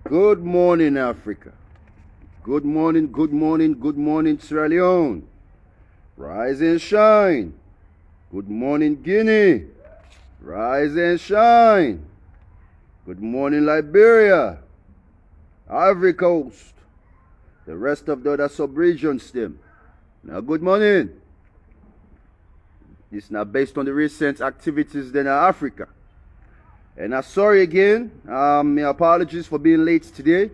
Good morning, Africa. Good morning, good morning, good morning, Sierra Leone. Rise and shine. Good morning, Guinea. Rise and shine. Good morning, Liberia. Ivory Coast. The rest of the other sub-regions, them. Now, good morning. This is now based on the recent activities in Africa. And I'm sorry again. My apologies for being late today.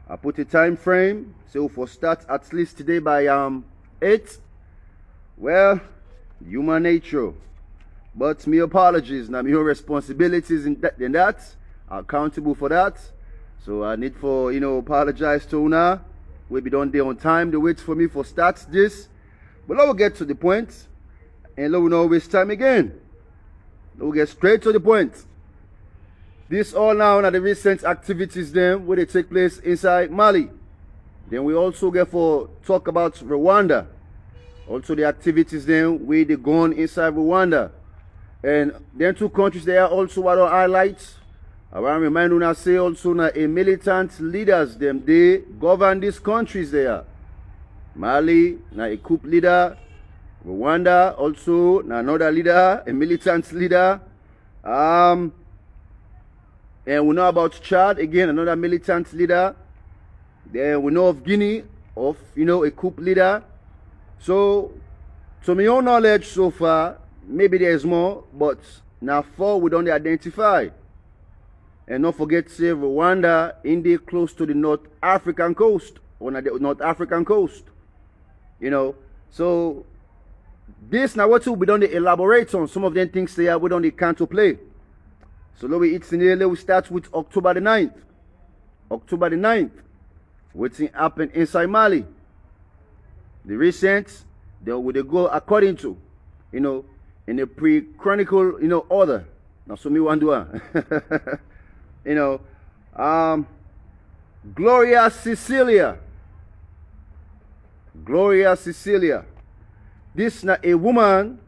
I put a time frame, so for start at least today by 8. Well, human nature. But my apologies. Now, my responsibilities in that. I'm accountable for that. So I need for, apologize to Una. We be done there on time. They wait for me for start this. But let me get to the point. And let me not waste time again. Let me get straight to the point. This all now are the recent activities then where they take place inside Mali. Then we also get for talk about Rwanda. Also the activities then where they go on inside Rwanda. And then two countries there also what are highlights. I want to remind you say also now a militant leaders them they govern these countries there. Mali, now a coup leader. Rwanda also now another leader, a militant leader. And we know about Chad, again, another militant leader. Then we know of Guinea, of, a coup leader. So, to my own knowledge so far, maybe there's more, but now 4 we don't identify. And don't forget, say, Rwanda, India, close to the North African coast, or the North African coast. So, this now what we don't elaborate on. Some of them things they are, we don't can't play. So we start with October the 9th. October the 9th. What's happened inside Mali? The recent, they will go according to, in a pre-chronicle, order. Now, so me want to Gloria Cecilia. Gloria Cecilia. This now a woman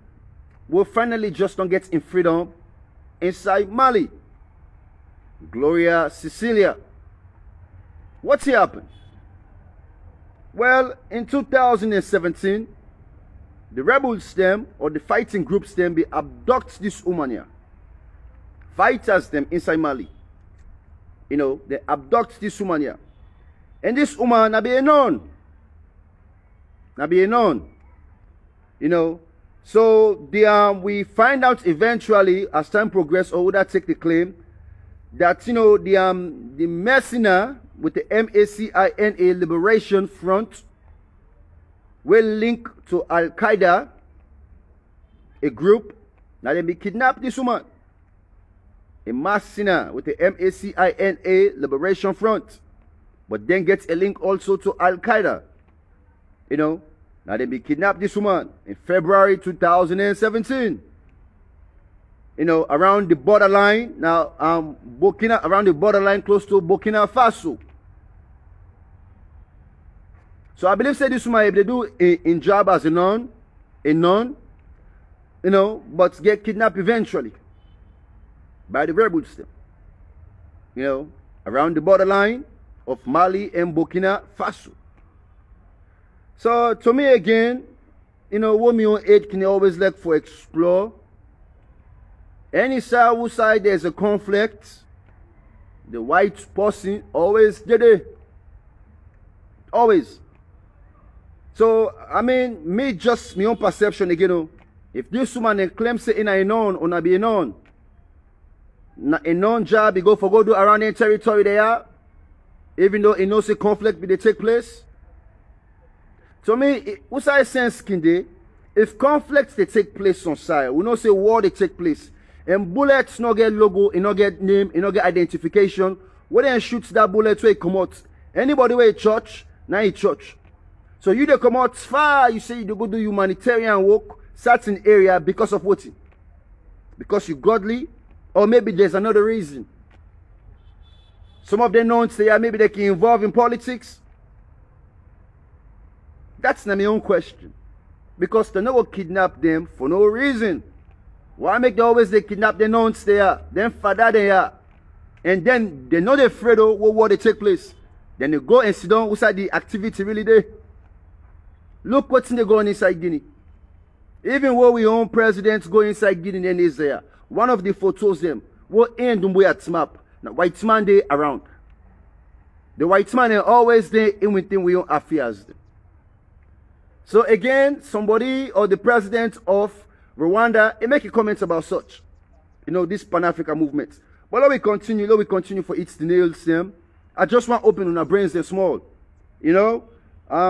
will finally just don't get in freedom inside Mali. Gloria Cecilia. What's happened? Well, in 2017, the rebels them, or the fighting groups them, they abduct this woman here. Fighters them inside Mali. They abduct this woman here. And this woman, na be known. So we find out eventually as time progresses, or would I take the claim that the mercenary with the MACINA Liberation Front will link to Al Qaeda, a group. Now they be kidnapped this woman, a mercenary with the MACINA Liberation Front, but then gets a link also to Al Qaeda. Now they be kidnapped this woman in February 2017. Around the borderline, now around the borderline close to Burkina Faso. So I believe say this woman if they do in job as a non, but get kidnapped eventually by the rebels. Around the borderline of Mali and Burkina Faso. So, to me again, what me on 8 can always like for explore. Any side whose side there's a conflict, the white person always did it. Always. So, I mean, just my own perception again, if this woman claims say in a known or not be a known job, he go do around the territory they are, even though it knows a conflict will take place. To me, what's I sense can they? If conflicts they take place on side, we know say war they take place, and bullets no get logo, it no get name, it no get identification. When they shoot that bullet where it come out, anybody where church, now it church. So you they come out far, you say you go do humanitarian work, certain area because of what? Because you godly, or maybe there's another reason. Some of them don't say maybe they can involve in politics. That's not my own question. Because they never kidnap them for no reason. Why make they always they kidnap the nuns there? Them father they are. And then they're not afraid of what they take place. Then they go and sit down outside the activity really there. Look what's in the going inside Guinea. Even when we own presidents go inside Guinea and is there. One of the photos them, what end we at map. Now white man they around. The white man are always there in within we own affairs. So again, somebody or the president of Rwanda, he make a comment about such. You know, this Pan-African movement. But let me continue for it's the nails them. I just want to open on our brains them small. You know?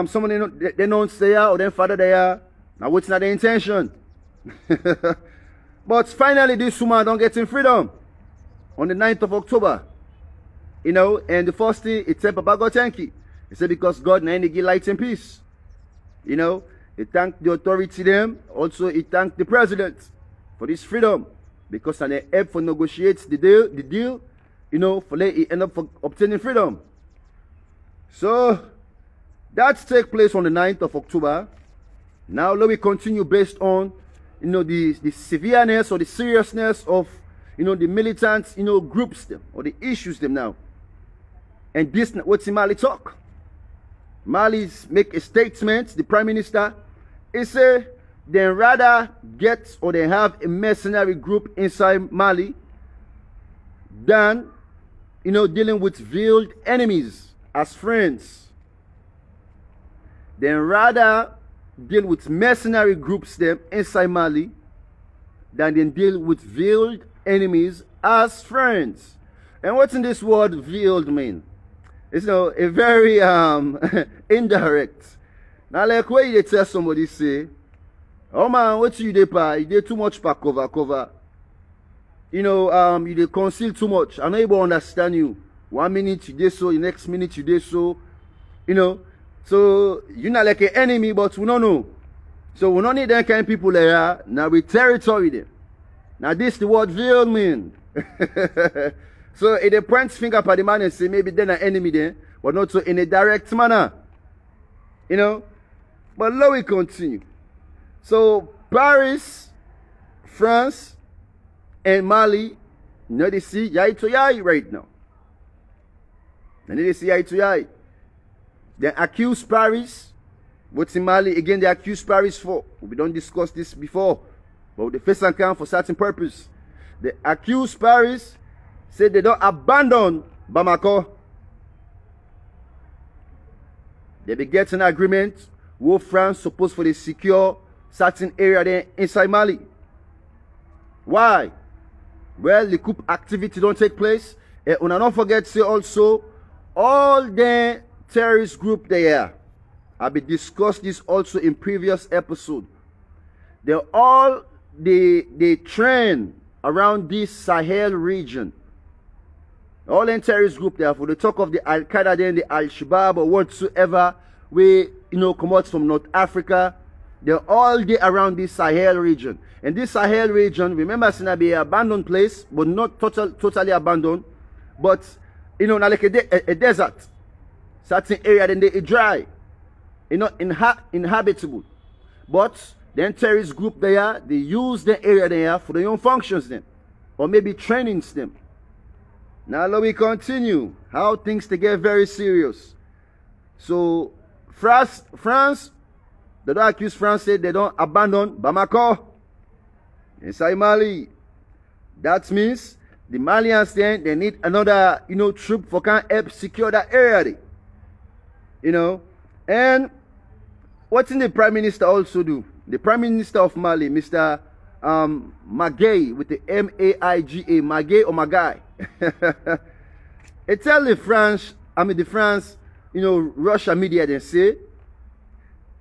Someone they don't stay out or then father they are. Now what's not the intention? But finally this woman don't get in freedom. On the 9th of October. You know, and the first thing it said Papa God thank you. He said because God now give light and peace. You know, he thanked the authority them. Also he thanked the president for this freedom. Because they help for negotiate the deal, you know, for they end up for obtaining freedom. So that take place on the 9th of October. Now let me continue based on, you know, the severeness or the seriousness of, you know, the militant, you know, groups them or the issues them now. And this what's in Mali talk. Mali's make a statement, the prime minister, he say they rather get or they have a mercenary group inside Mali than, you know, dealing with veiled enemies as friends. They rather deal with mercenary groups them inside Mali than they deal with veiled enemies as friends. And what's in this word veiled mean? It's, you know, a very indirect. Now like where you tell somebody say, oh man, what you dey pa? You dey too much pa cover. You know, you dey conceal too much. I'm not able to understand you. 1 minute you dey so, the next minute you dey so. You know, so you're not like an enemy, but we don't know. So we don't need that kind of people there. Now we territory them. Now this the word veil mean. So if they point finger at the man and say maybe they're an enemy there, but not so in a direct manner. You know? But let we continue. So Paris, France, and Mali, you know they see eye to eye right now. And they see eye to eye. They accuse Paris. What's in Mali? Again, they accuse Paris for. We don't discuss this before. But the first account for certain purpose. They accuse Paris. Say they don't abandon Bamako. They be getting an agreement with France supposed for the secure certain area there inside Mali. Why? Well, the coup activity don't take place. And don't forget say also all the terrorist group there. I be discussed this also in previous episode. They're all they train around this Sahel region. All the terrorist group there, for the talk of the Al-Qaeda, then the Al-Shabaab or whatsoever, we, you know, come out from North Africa. They're all there around this Sahel region. And this Sahel region, remember, it's not be an abandoned place, but not totally abandoned. But, you know, not like a desert. Certain area, then they dry. You know, inhabitable. But, then terrorist group there, they use the area there for their own functions then. Or maybe trainings them. Now let me continue. How things to get very serious. So France, they don't accuse France, say they don't abandon Bamako inside Mali. That means the Malians then they need another, you know, troop for can help secure that area. You know, and what did the Prime Minister also do? The Prime Minister of Mali, Mr. Magay, with the M-A-I-G-A, Magay or Magai. They tell the France, you know, Russia media, they say,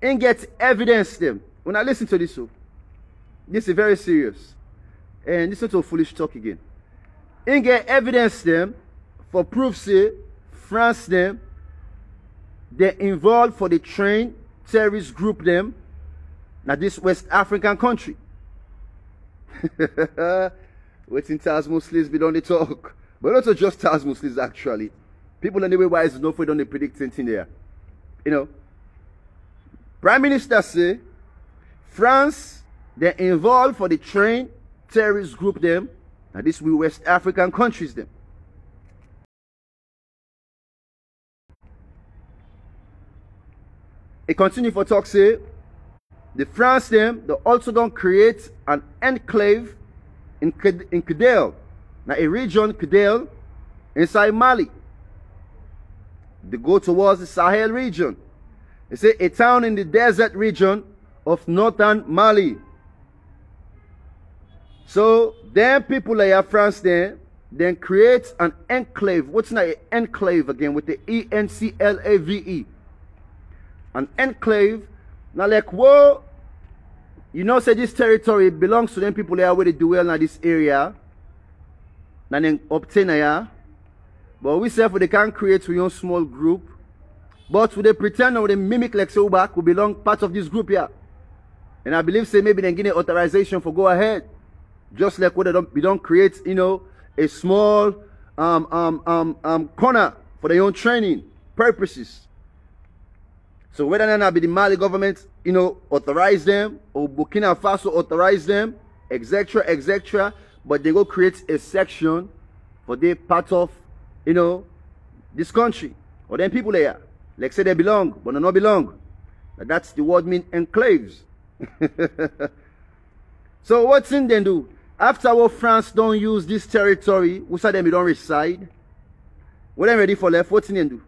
and get evidence them. When I listen to this, this is very serious. And listen to foolish talk again. And get evidence them for proof, say, France them, they're involved for the train terrorist group them, now this West African country. Waiting TAZMO SLIZ be done the talk. But not just TAZMO SLIZ actually. People anyway wise know for don't they predict anything there. You know. Prime Minister say France they're involved for the train terrorist group them. Now this we West African countries them. It continue for talk say, the France them, they also don't create an enclave in Kidal. Now a region, Kidal, inside Mali. They go towards the Sahel region. They say a town in the desert region of northern Mali. So then people like France then create an enclave. What's not an enclave again with the ENCLAVE? An enclave. Now like, whoa, you know, say this territory belongs to them people there where they do well in this area. Now then obtain a. But we say for they can't create your own small group. But would they pretend or they mimic like so back, we belong part of this group here. And I believe say maybe they give authorization for go ahead. Just like what we don't create, you know, a small corner for their own training purposes. So whether or not be the Mali government, you know, authorize them or Burkina Faso authorize them, etc., etc., but they go create a section for they part of, you know, this country or then people there. Like say they belong, but they not belong. That's the word mean enclaves. So what's in them do? After what France don't use this territory, we say them don't reside. When I'm ready for left, what's in them do?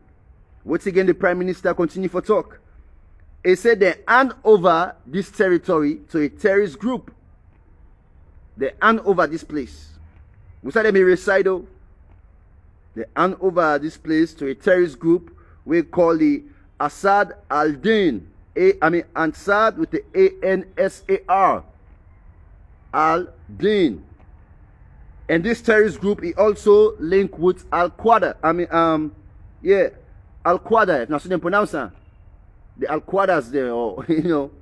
What's again the Prime Minister continue for talk? He said they hand over this territory to a terrorist group. They hand over this place. We say them reside though. They hand over this place to a terrorist group we call the Assad al-Din. Ansad with the ANSAR. Al-Din. And this terrorist group is also linked with Al-Qaeda. Al-Qaeda, if not so they pronounce that. The Al-Qaedas there, or, you know,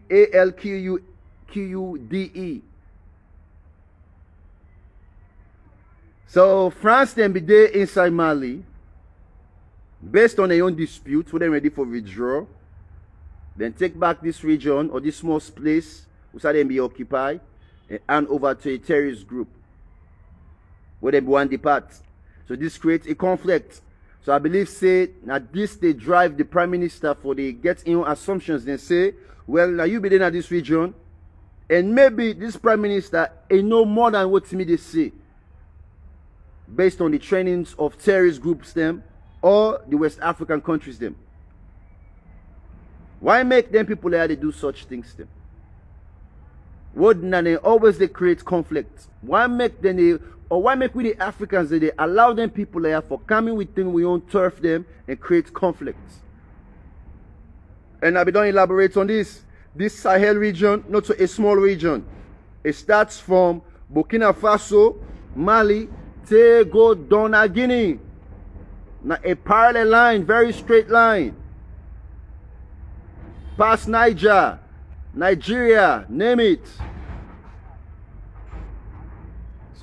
ALQUDE. So France then be there inside Mali. Based on their own dispute, when they're ready for withdrawal, then take back this region or this small place which they be occupied and hand over to a terrorist group where they want to depart. So this creates a conflict. So I believe say that this they drive the Prime Minister for the get in assumptions. They say, well, now you be there in this region, and maybe this Prime Minister ain't no more than what me they say, based on the trainings of terrorist groups them or the West African countries them. Why make them people there they do such things them? Wouldn't they always they create conflict? Why make them they, or why make we the Africans they allow them people there for coming with them we own turf them and create conflicts? And I be don't elaborate on this. This Sahel region, not so a small region. It starts from Burkina Faso, Mali, to go down to Guinea. Now a parallel line, very straight line. Past Niger, Nigeria, name it.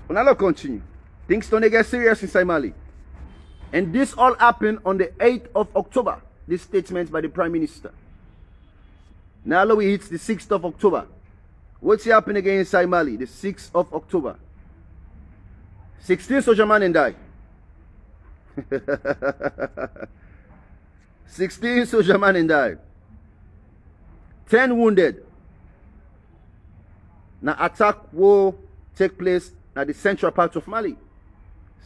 So now let's continue. Things don't get serious inside Mali. And this all happened on the 8th of October. This statement by the Prime Minister. Now we hit the 6th of October. What's happening again inside Mali? The 6th of October. 16 soldier men died. 16 soldier men died. 10 wounded. Now attack will take place at the central part of Mali.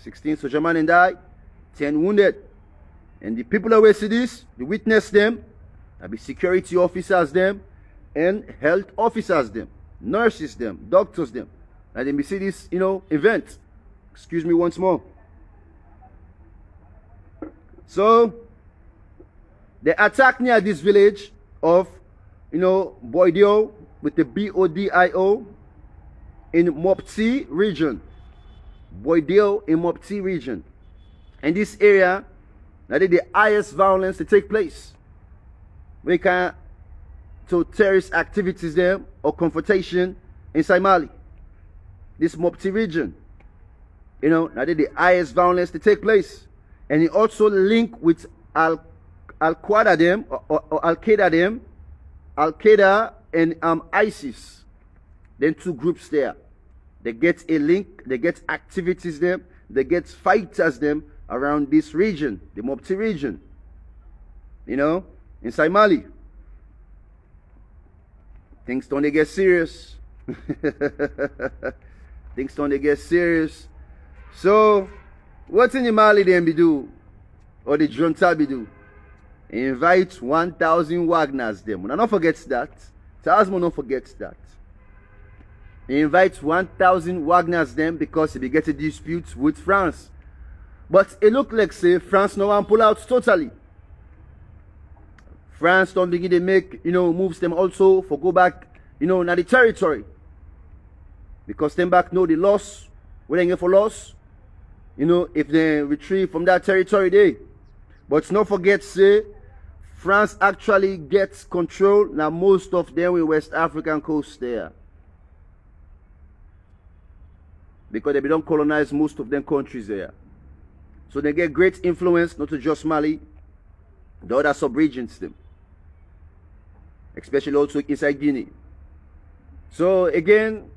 16 soldier men died. 10 wounded. And the people that will see this, they witness them. There be security officers them and health officers them, nurses them, doctors them. And then we see this, you know, event. Excuse me once more. So they attack near this village of, you know, Boidio with the BODIO in Mopti region. Boidio in Mopti region. And this area, that is the highest violence to take place. We can to terrorist activities there or confrontation inside Mali. This Mopti region. You know, that is the highest violence to take place. And it also link with Al-Qaeda them or Al-Qaeda them. Al-Qaeda and ISIS. Then two groups there. They get a link, they get activities there, they get fighters them around this region, the Mopti region. You know? inside Mali. Things don't get serious. Things don't get serious. So, what in the Mali then be do? Or the junta be do? Invite 1,000 Wagners them. Now don't forget that. TAZMO don't forget that. Invite 1,000 Wagners them because he be get a dispute with France. But it look like say France no one pull out totally. France don't begin to make, moves them also for go back, na the territory. Because them back know the loss, what they get for loss, if they retrieve from that territory they. But not forget say France actually gets control now most of them with West African coast there. Because they don't colonize most of them countries there. So they get great influence, not to just Mali, the other sub-regions them. Especially also inside Guinea. So again,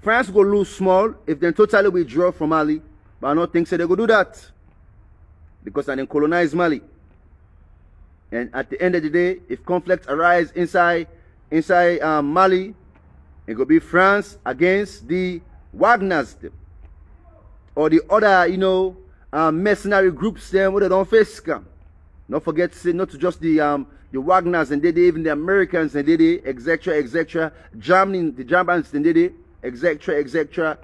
France go lose small if they totally withdraw from Mali. But I don't think so they go do that. Because they colonize Mali. And at the end of the day, if conflict arise inside Mali, it will be France against the Wagners them. Or the other, mercenary groups them where they don't face scam. Don't forget to say not just the Wagners and even the Americans and etc., etc. Germany, the Germans and etc., etc.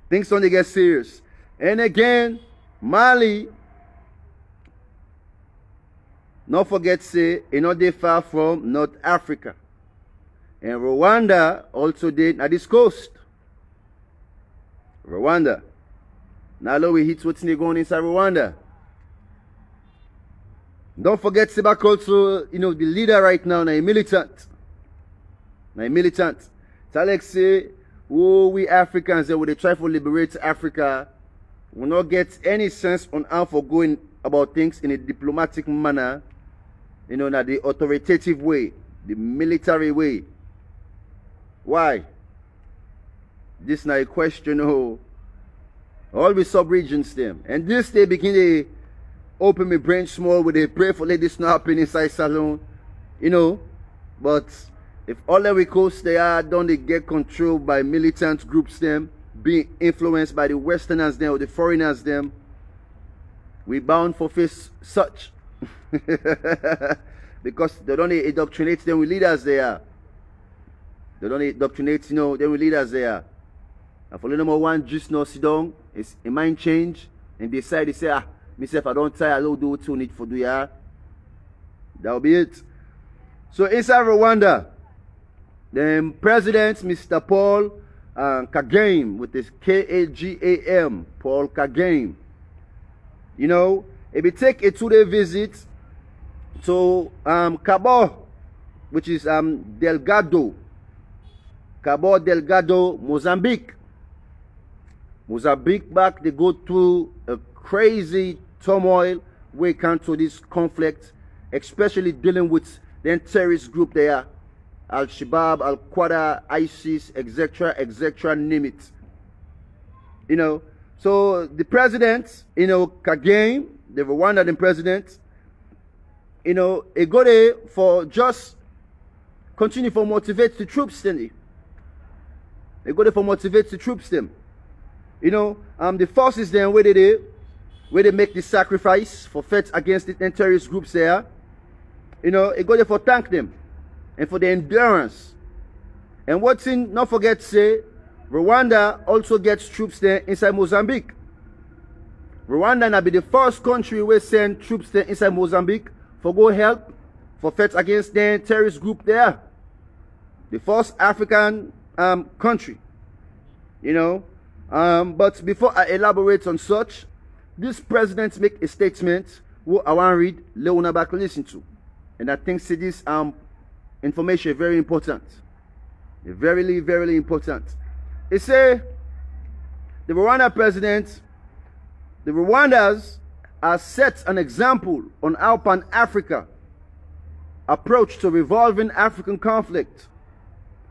Things don't get serious. And again, Mali, not forget say, not they far from North Africa. And Rwanda also did at this coast. Rwanda. Now we hit what's going inside Rwanda. Don't forget Sebak also, the leader right now, a militant. So Alex say, we Africans, they try to liberate Africa, will not get any sense on how for going about things in a diplomatic manner, not the authoritative way, the military way. Why? This now a question, all the sub-regions them. And this they begin to open my brain small with a pray for let this not happen inside Salon. But if all the coast they are don't they get controlled by militant groups them, being influenced by the Westerners them or the foreigners them, we bound for face such. Because they don't indoctrinate them with leaders there. They don't indoctrinate, them with leaders there. And for the number one, just no sit down, it's a mind change, and decide to say, myself, I don't tire, I don't do what you need for do ya. That'll be it. So inside Rwanda, the president, Mr. Paul Kagame, with his Kagam, Paul Kagame, if we take a 2-day visit to Cabo, which is Delgado, Cabo Delgado, Mozambique. Mozambique back, they go through a crazy turmoil when it comes to this conflict, especially dealing with the terrorist group there, Al-Shabaab, Al-Qaeda, ISIS, etc., etc., name it. So the president, Kagame, the Rwandan president, he go there for just continue for motivate the troops then. They go there for motivate the troops them. The forces then where they make the sacrifice for fight against the terrorist groups there. They go there for thank them and for the endurance. And what's in not forget to say, Rwanda also gets troops there inside Mozambique. Rwanda now be the first country where send troops there inside Mozambique for go help for fight against the terrorist group there. The first African country. But before I elaborate on such, this president make a statement who I want to read, Leona back listen to. And I think this information is very important. Very, very important. It say the Rwanda president, the Rwandans have set an example on how Pan-Africa approach to resolving African conflict.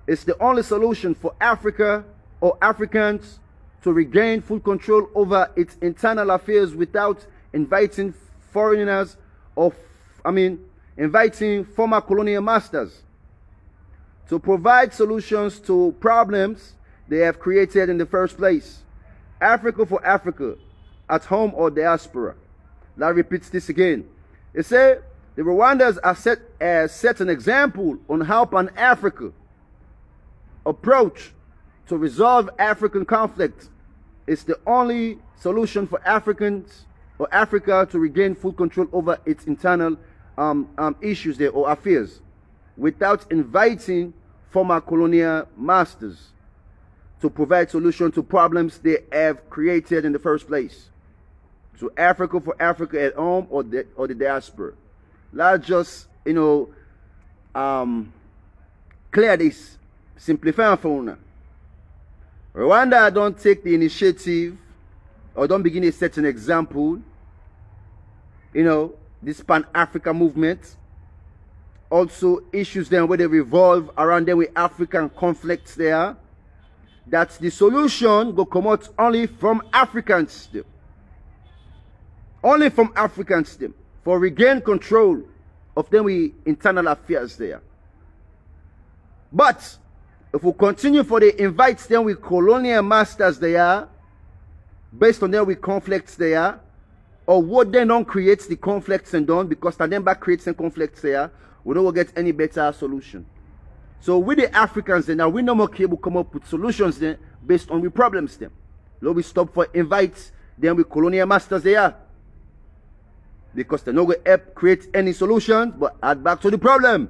It's the only solution for Africa or Africans to regain full control over its internal affairs without inviting foreigners of, inviting former colonial masters to provide solutions to problems they have created in the first place. Africa for Africa, at home or diaspora. That repeats this again. It said the Rwandans are set an example on how Pan-Africa approach to resolve African conflict is the only solution for Africans or Africa to regain full control over its internal issues there or affairs, without inviting former colonial masters to provide solutions to problems they have created in the first place. So Africa for Africa at home or the diaspora. Let's just, clear this, simplify for now. Rwanda don't take the initiative or don't begin to set an example, this Pan-African movement. Also issues them where they revolve around them with African conflicts there. That's the solution go come out only from Africans. Only from Africans for regain control of them with internal affairs there. But if we continue for the invites them with colonial masters there, based on them with conflicts there, or what then don't create the conflicts and done because then back creates some conflicts there, we don't get any better solution. So with the Africans then now we no more able come up with solutions then based on the problems then. Now we stop for invites them with colonial masters there. Because they're not going to help create any solutions, but add back to the problem.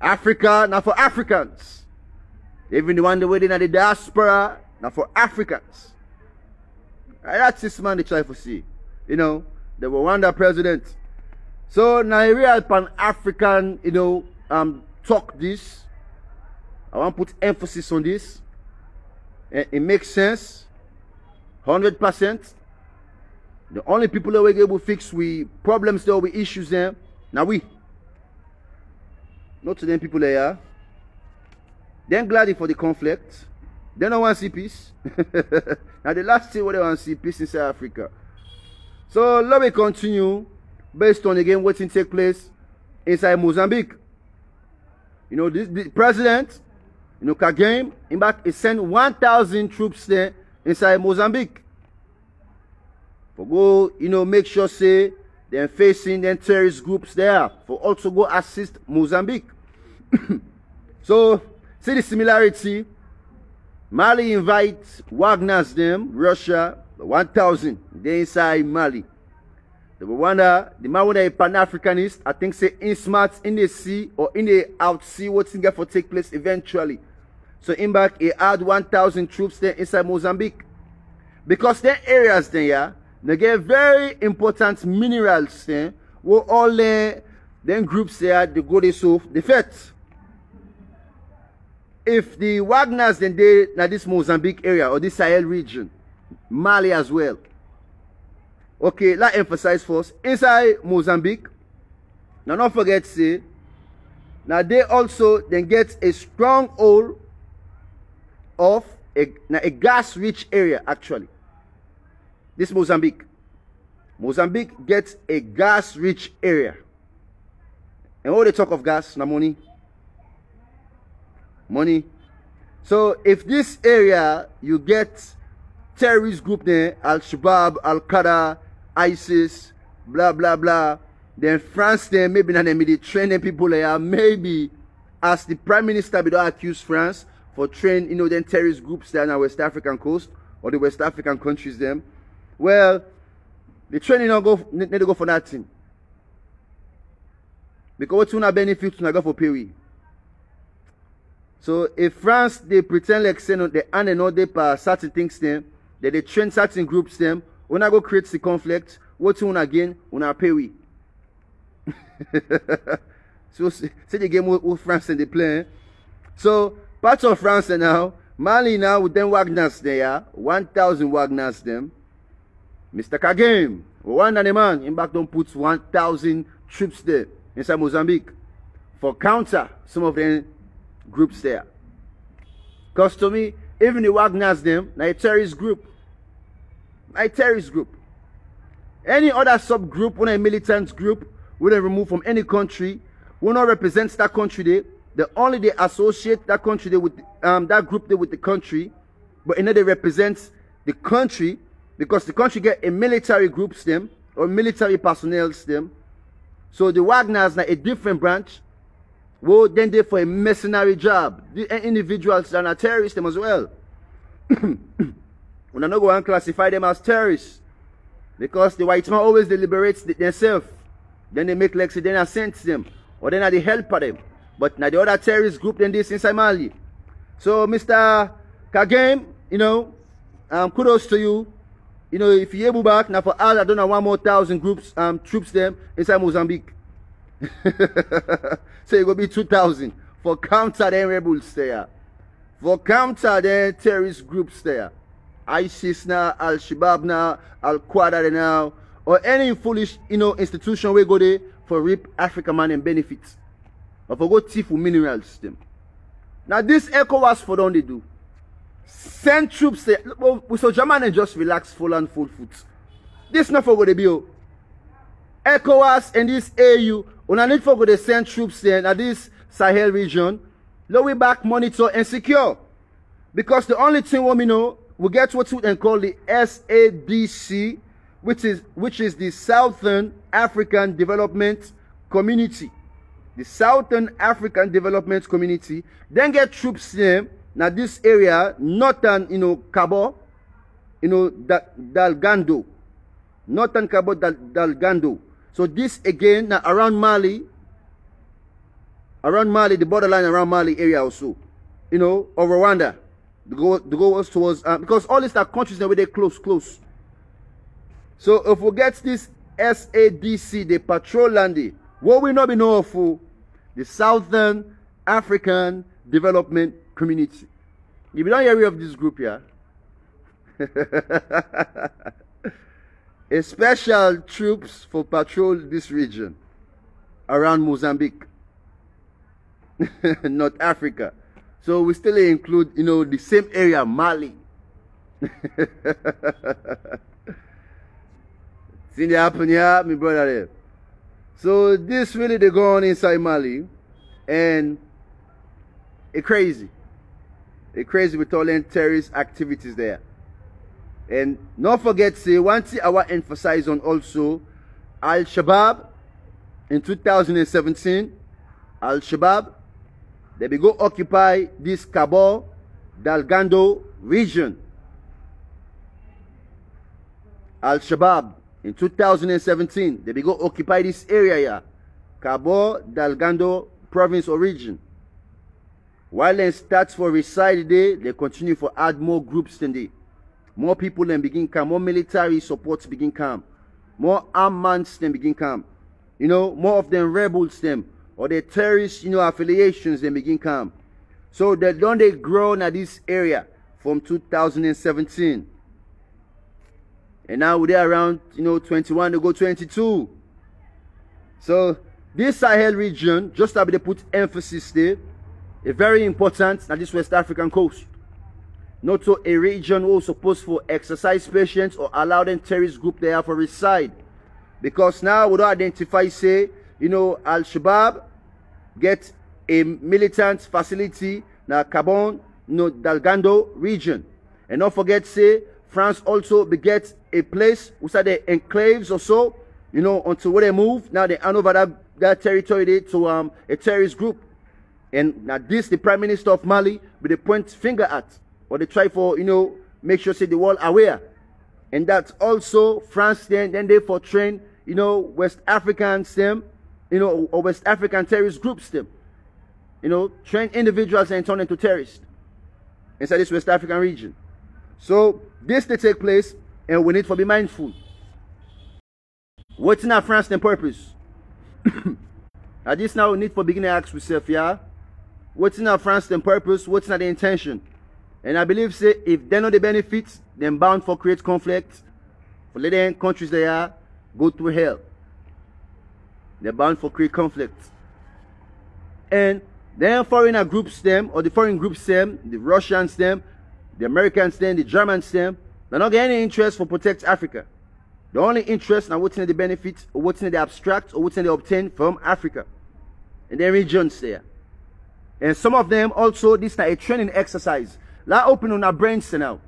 Africa, not for Africans. Even the one that waiting at the diaspora, not for Africans. Right, that's this man they try to see. The Rwanda president. So Nigeria Pan-African, talk this. I want to put emphasis on this. And it makes sense. 100%. The only people that we're able to fix we problems there, we issues there. Now we. Not to them people there. They're glad for the conflict. They don't want to see peace. Now the last thing what they want to see peace in South Africa. So let me continue based on again what take place inside Mozambique. The president, Kagame, in fact, he sent 1,000 troops there inside Mozambique. For go, make sure say they're facing them terrorist groups there. For also go assist Mozambique. So see the similarity. Mali invites Wagner's them, Russia, 1,000. They inside Mali. The Rwanda, the man with a Pan-Africanist, I think say in smart in the sea or in the out sea what's going to take place eventually. So in back, he had 1,000 troops there inside Mozambique. Because there areas there, they get very important minerals there, where all them groups there, they go they fight. If the Wagners then they now this Mozambique area or this Sahel region, Mali as well. Okay, let's emphasize first. Inside Mozambique, now don't forget say, now they also then get a stronghold of a gas-rich area actually. This Mozambique. Mozambique gets a gas-rich area. And when they talk of gas, now money. Money. So if this area you get terrorist group there, Al-Shabaab, Al-Qaeda, ISIS, blah blah blah, then France there maybe not they train them people there, maybe as the Prime Minister we don't accuse France for train then terrorist groups there on the West African coast or the West African countries them. Well, the training need to go for that thing. Because what's gonna benefit to go for pay. So if France they pretend like say no they and they know they for certain things them, that they train certain groups them, when I go create the conflict, what's one again, when I pay we. So say the game with France and they play. So parts of France now, Mali now with them Wagners there, 1,000 Wagners them. Mr. Kagame, one and a man, in back don't put 1,000 troops there inside Mozambique for counter some of them groups there. Because to me, even the Wagners them, now a terrorist group. a terrorist group. Any other subgroup, when a militant group, when they remove from any country, will not represent that country there. They associate that country there with that group there with the country, but they represent the country because the country get a military group stem or military personnel stem. So the Wagners are a different branch. Well, then they for a mercenary job. The individuals that are terrorists them as well. We're not going to classify them as terrorists because the white man always deliberates themselves. Then they make like then I sent them or then they help them. But now the other terrorist group then this inside Mali. So Mr. Kagame, kudos to you. If you're able back now for us, I don't know 1 more 1,000 groups troops them inside Mozambique. So it will be 2,000 for counter them rebels there. For counter the terrorist groups there. ISIS now, Al-Shabaab now, Al-Qaeda now, or any foolish, institution we go there for reap African man and benefits. Or for go thief for minerals them. Now this ECOWAS for don't they do. Send troops there. So Germany just relax full and full foot. This not for go to be. ECOWAS and this AU, when I need for go to send troops there at this Sahel region, low back monitor and secure. Because the only thing we know, we get what we call the SADC, which is the Southern African Development Community. The Southern African Development Community. Then get troops there. Now this area, northern, Cabo, Dalgando. Northern Cabo Dalgando. So this again, now around Mali, the borderline around Mali area also, or Rwanda. The goal was towards, because all these are countries that were they close. So if we get this SADC, the patrol landing, what we not be know of the Southern African Development Community. If you don't hear of this group here, a special troops for patrol this region around Mozambique, North Africa. So we still include, the same area, Mali. See the happen here, my brother there. So this really they go on inside Mali, and it's crazy. It's crazy with all the terrorist activities there. And not forget, say, one thing I want to emphasize on also, Al-Shabaab in 2017, Al-Shabaab, they be go occupy this Cabo Delgado region. Al-Shabaab in 2017, they be go occupy this area here, Cabo Delgado province or region. While they start for reside there, they continue for add more groups than they. More people then begin come, more military supports begin come, more armaments then begin come. More of them rebels them, or the terrorist, affiliations then begin come. So they grown at this area from 2017. And now they're around, 21 to go 22. So this Sahel region, just to put emphasis there, is very important at this West African coast. Not so a region who is supposed to exercise patience or allow them terrorist group there for reside. Because now we don't identify, say, Al-Shabaab get a militant facility na Cabo Delgado region. And don't forget, say, France also begets a place, we say the enclaves or so, until where they move, now they hand over that territory there to a terrorist group. And now this, the Prime Minister of Mali, with the point finger at, or they try for, make sure say the world aware. And that's also France then they for train, West Africans them, or West African terrorist groups them. Train individuals and turn into terrorists inside this West African region. So this they take place, and we need to be mindful. What's in our France then purpose? At this now we need to begin to ask ourselves, yeah, what's in our France then purpose? What's not the intention? And I believe, say, if they know the benefits, then bound for create conflict. For letting countries they are go through hell. They're bound for create conflict. And then foreigner groups them, or the foreign groups them, the Russians them, the Americans them, the Germans them, They don't get any interest for protect Africa. The only interest now what's in the benefits or what's in the abstract or what's in the obtain from Africa and their regions there. And some of them also, this is a training exercise. Like open on our brains now.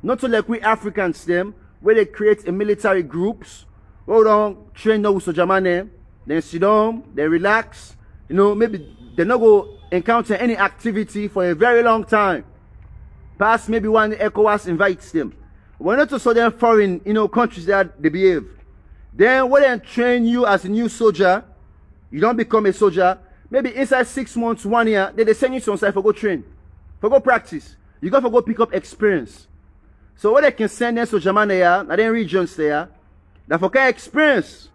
Not so like we Africans them, where they create a military groups, hold on, train those so Germany, then sit down, they relax, you know, maybe they not go encounter any activity for a very long time. Past maybe one ECOWAS invites them. We're not to so them foreign, you know, countries that they behave. Then when they train you as a new soldier, you don't become a soldier. Maybe inside 6 months, 1 year, they send you to outside for go train, for go practice. You got to go pick up experience. So what they can send them to Germany here, and then regions there, that for can experience,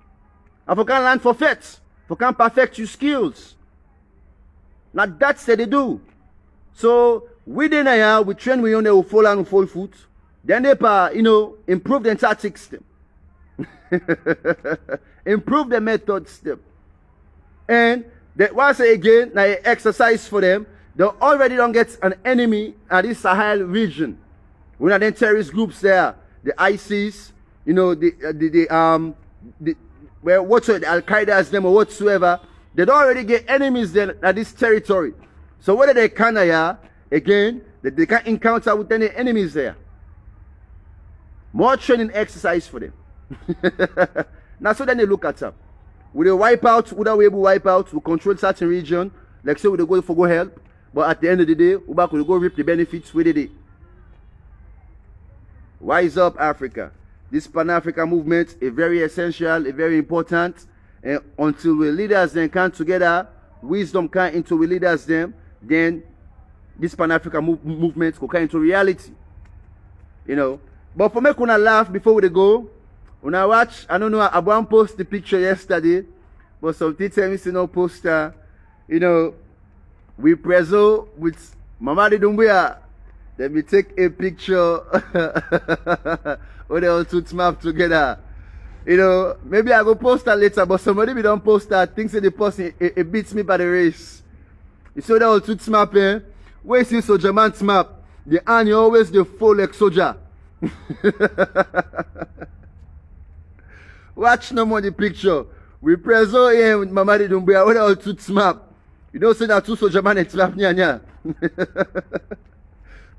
and for can learn for faith, for can perfect your skills. Now that's what they do. So within here, we train we on the full and full foot. Then they, you know, improve the tactics them. Improve the methods them. And that was again, now exercise for them. They already don't get an enemy at this Sahel region. We have then terrorist groups there, the ISIS, you know, whatsoever, the Al Qaeda them or whatsoever. They don't already get enemies there at this territory. So whether they can again, that they can encounter with any enemies there. More training exercise for them. Now so then they look at them. Will they wipe out, would we able to wipe out, we control certain region, like say we go for go help, but at the end of the day, we will go reap the benefits with it. Wise up Africa. This Pan-African movement is very essential, is very important. And until we leaders then come together, wisdom come into we leaders them, then this Pan-African movement will come into reality. You know. But for me, I laugh before we go. When I watch, I don't know, I want to post the picture yesterday, but some tell me, no poster. You know, we present with Mama Dumbuya. Let me take a picture where they all two map together. You know, maybe I go post that later, but somebody we don't post that. Thinks that the person it beats me by the race. You see that all two map, eh? Where you see soldier man's map, the hand you always the full like soldier. Watch no more the picture. We present here with Mama Dumbuya where they all two map. You don't say that two soldier man it's map nya.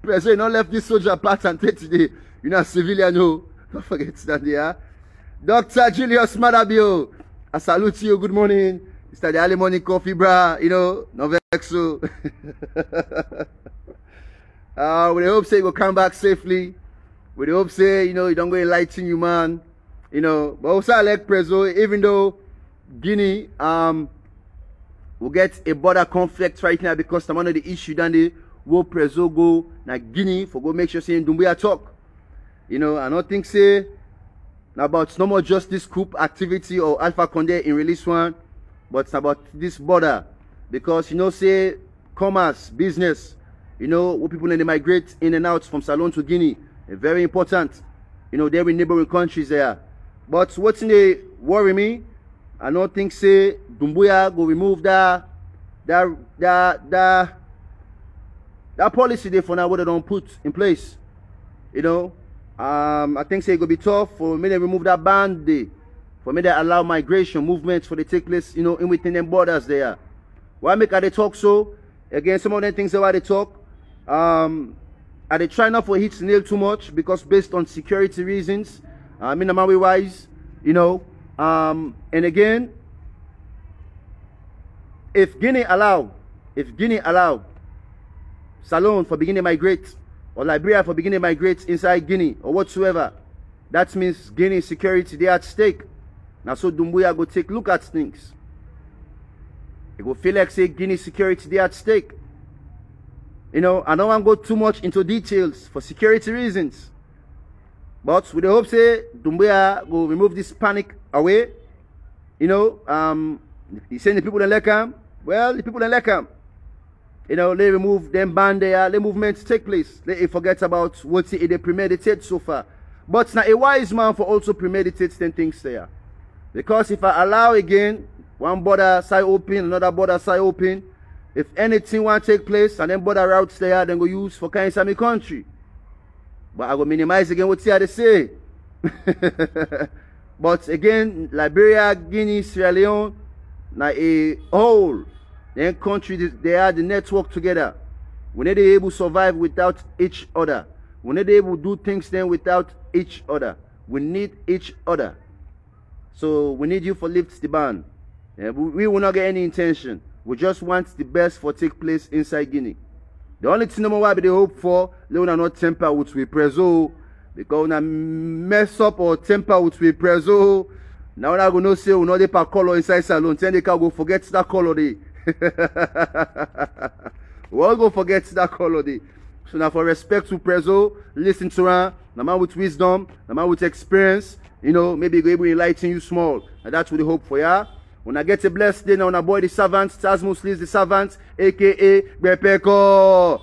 President, you don't left this soldier part and take today. You're not civilian, no. Don't forget that there. Dr. Julius Madabio, I salute you. Good morning. It's the early morning coffee, brah. You know, no vex so. We hope say you will come back safely. We hope say, you know, you don't go enlighten you, man. You know, but also I like Prezo, even though Guinea will get a border conflict right now because some of the issue that they will Prezo go na Guinea for go make sure say Dumbuya talk. You know, I don't think say about no more just this coup activity or Alpha Condé in release one, but it's about this border. Because you know, say commerce, business, you know, what people in they migrate in and out from Salon to Guinea. Very important. You know, they're in neighboring countries there. But what's in the worry me, I don't think say Dumbuya go remove that policy there for now what they don't put in place. You know, I think say it will be tough for me to remove that ban there. For me to allow migration movements for the take place, you know, in within them borders there. Why make they talk so? Again, some of them things why they talk. Are they try not for hit nail too much because based on security reasons, Minamawi wise, you know, and again, if Guinea allow Salon for beginning migrate or Liberia for beginning migrate inside Guinea or whatsoever, that means Guinea security they at stake. Now so Dumbuya go take look at things. It will feel like say Guinea security they at stake. You know, I don't want to go too much into details for security reasons. But with the hope say Dumbuya will remove this panic away. You know, he send the people in Lekam. Well, the people in Lekam, you know, they remove them ban there, the movements take place. They forget about what they premeditate so far. But now a wise man for also premeditate 10 things there. Because if I allow again, one border side open, another border side open, if anything want to take place and then border routes there, then go use for kind of country. But I go minimize again what they say. But again, Liberia, Guinea, Sierra Leone, now a whole country, they are the network together. We need to be able to survive without each other. We need to be able to do things then without each other. We need each other. So we need you for lift the ban. We will not get any intention. We just want the best for take place inside Guinea. The only thing number one they hope for, they will not temper with we preso. Because we mess up or temper with we preso. Now we're going to say we know they pack color inside salon. Then they can go forget that color day. We all go forget that color day. So now for respect to preso, listen to her. The man with wisdom, the man with experience, you know, maybe go able to enlighten you small. And that's what we hope for, yeah. When I get a blessed day now, when I boy the servant, TAZMO SLIZ the servant, aka Bepeko.